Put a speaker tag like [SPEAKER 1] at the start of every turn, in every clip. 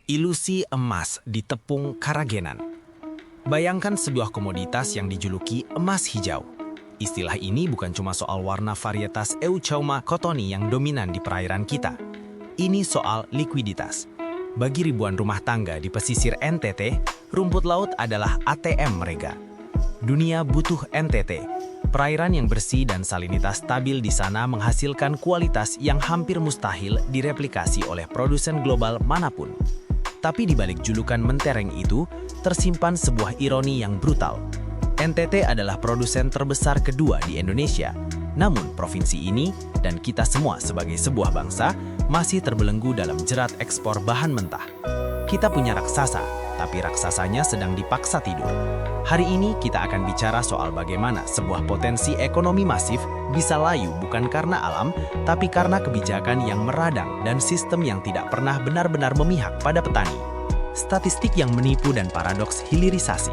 [SPEAKER 1] Ilusi emas di tepung Karagenan. Bayangkan sebuah komoditas yang dijuluki emas hijau. Istilah ini bukan cuma soal warna varietas Euchauma cottoni yang dominan di perairan kita. Ini soal likuiditas. Bagi ribuan rumah tangga di pesisir NTT, rumput laut adalah ATM mereka. Dunia butuh NTT. Perairan yang bersih dan salinitas stabil di sana menghasilkan kualitas yang hampir mustahil direplikasi oleh produsen global manapun. Tapi di balik julukan mentereng itu, tersimpan sebuah ironi yang brutal. NTT adalah produsen terbesar kedua di Indonesia. Namun, provinsi ini dan kita semua sebagai sebuah bangsa masih terbelenggu dalam jerat ekspor bahan mentah. Kita punya raksasa, tapi raksasanya sedang dipaksa tidur. Hari ini kita akan bicara soal bagaimana sebuah potensi ekonomi masif bisa layu bukan karena alam, tapi karena kebijakan yang meradang dan sistem yang tidak pernah benar-benar memihak pada petani. Statistik yang menipu dan paradoks hilirisasi.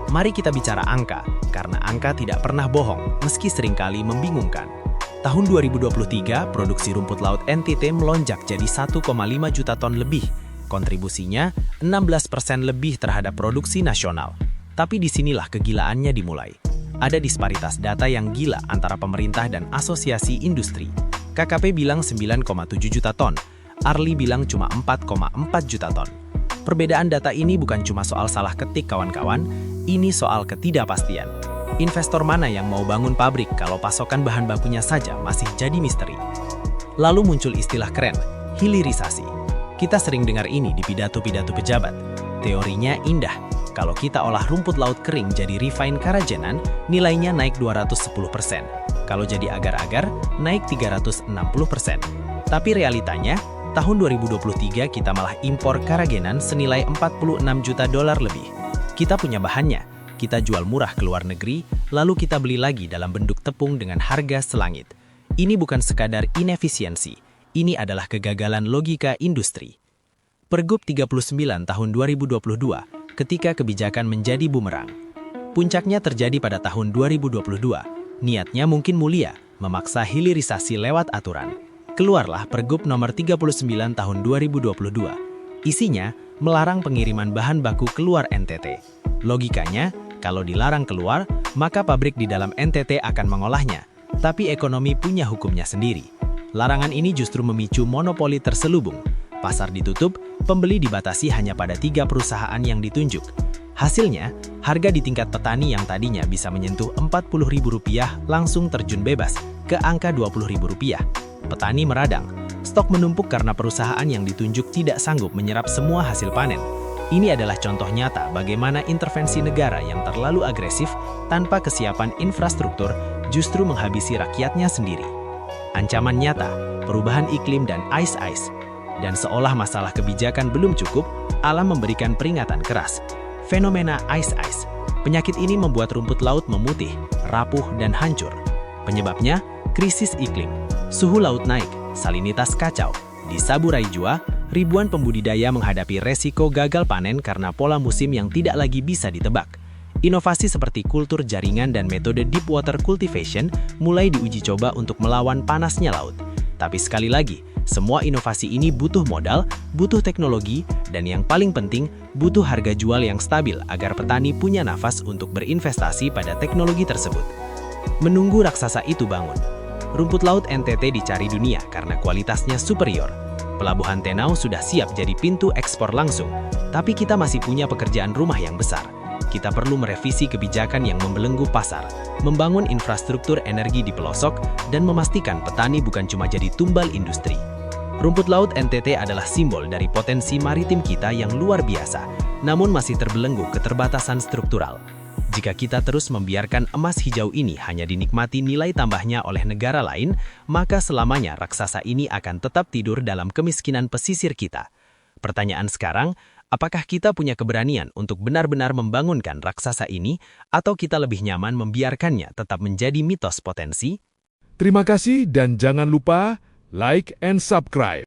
[SPEAKER 1] Mari kita bicara angka, karena angka tidak pernah bohong, meski seringkali membingungkan. Tahun 2023, produksi rumput laut NTT melonjak jadi 1,5 juta ton lebih. Kontribusinya 16% lebih terhadap produksi nasional. Tapi disinilah kegilaannya dimulai. Ada disparitas data yang gila antara pemerintah dan asosiasi industri. KKP bilang 9,7 juta ton, Arli bilang cuma 4,4 juta ton. Perbedaan data ini bukan cuma soal salah ketik kawan-kawan, ini soal ketidakpastian. Investor mana yang mau bangun pabrik kalau pasokan bahan bakunya saja masih jadi misteri? Lalu muncul istilah keren, hilirisasi. Kita sering dengar ini di pidato-pidato pejabat. Teorinya indah. Kalau kita olah rumput laut kering jadi refined Karagenan, nilainya naik 210%. Kalau jadi agar-agar, naik 360%. Tapi realitanya, tahun 2023 kita malah impor Karagenan senilai 46 juta dolar lebih. Kita punya bahannya, kita jual murah ke luar negeri, lalu kita beli lagi dalam bentuk tepung dengan harga selangit. Ini bukan sekadar inefisiensi, ini adalah kegagalan logika industri. Pergub 39 tahun 2022, ketika kebijakan menjadi bumerang. Puncaknya terjadi pada tahun 2022. Niatnya mungkin mulia, memaksa hilirisasi lewat aturan. Keluarlah Pergub nomor 39 tahun 2022. Isinya, melarang pengiriman bahan baku keluar NTT. Logikanya, kalau dilarang keluar, maka pabrik di dalam NTT akan mengolahnya. Tapi ekonomi punya hukumnya sendiri. Larangan ini justru memicu monopoli terselubung. Pasar ditutup, pembeli dibatasi hanya pada 3 perusahaan yang ditunjuk. Hasilnya, harga di tingkat petani yang tadinya bisa menyentuh Rp40.000 langsung terjun bebas ke angka Rp20.000. Petani meradang, stok menumpuk karena perusahaan yang ditunjuk tidak sanggup menyerap semua hasil panen. Ini adalah contoh nyata bagaimana intervensi negara yang terlalu agresif tanpa kesiapan infrastruktur justru menghabisi rakyatnya sendiri. Ancaman nyata, perubahan iklim dan ice. Dan seolah masalah kebijakan belum cukup, alam memberikan peringatan keras. Fenomena ice. Penyakit ini membuat rumput laut memutih, rapuh, dan hancur. Penyebabnya, krisis iklim. Suhu laut naik, salinitas kacau. Di Saburai Jua, ribuan pembudidaya menghadapi resiko gagal panen karena pola musim yang tidak lagi bisa ditebak. Inovasi seperti kultur jaringan dan metode deep water cultivation mulai diuji coba untuk melawan panasnya laut. Tapi sekali lagi, semua inovasi ini butuh modal, butuh teknologi, dan yang paling penting, butuh harga jual yang stabil agar petani punya nafas untuk berinvestasi pada teknologi tersebut. Menunggu raksasa itu bangun. Rumput laut NTT dicari dunia karena kualitasnya superior. Pelabuhan Tenau sudah siap jadi pintu ekspor langsung, tapi kita masih punya pekerjaan rumah yang besar. Kita perlu merevisi kebijakan yang membelenggu pasar, membangun infrastruktur energi di pelosok, dan memastikan petani bukan cuma jadi tumbal industri. Rumput laut NTT adalah simbol dari potensi maritim kita yang luar biasa, namun masih terbelenggu keterbatasan struktural. Jika kita terus membiarkan emas hijau ini hanya dinikmati nilai tambahnya oleh negara lain, maka selamanya raksasa ini akan tetap tidur dalam kemiskinan pesisir kita. Pertanyaan sekarang, apakah kita punya keberanian untuk benar-benar membangunkan raksasa ini, atau kita lebih nyaman membiarkannya tetap menjadi mitos potensi?
[SPEAKER 2] Terima kasih dan jangan lupa like and subscribe.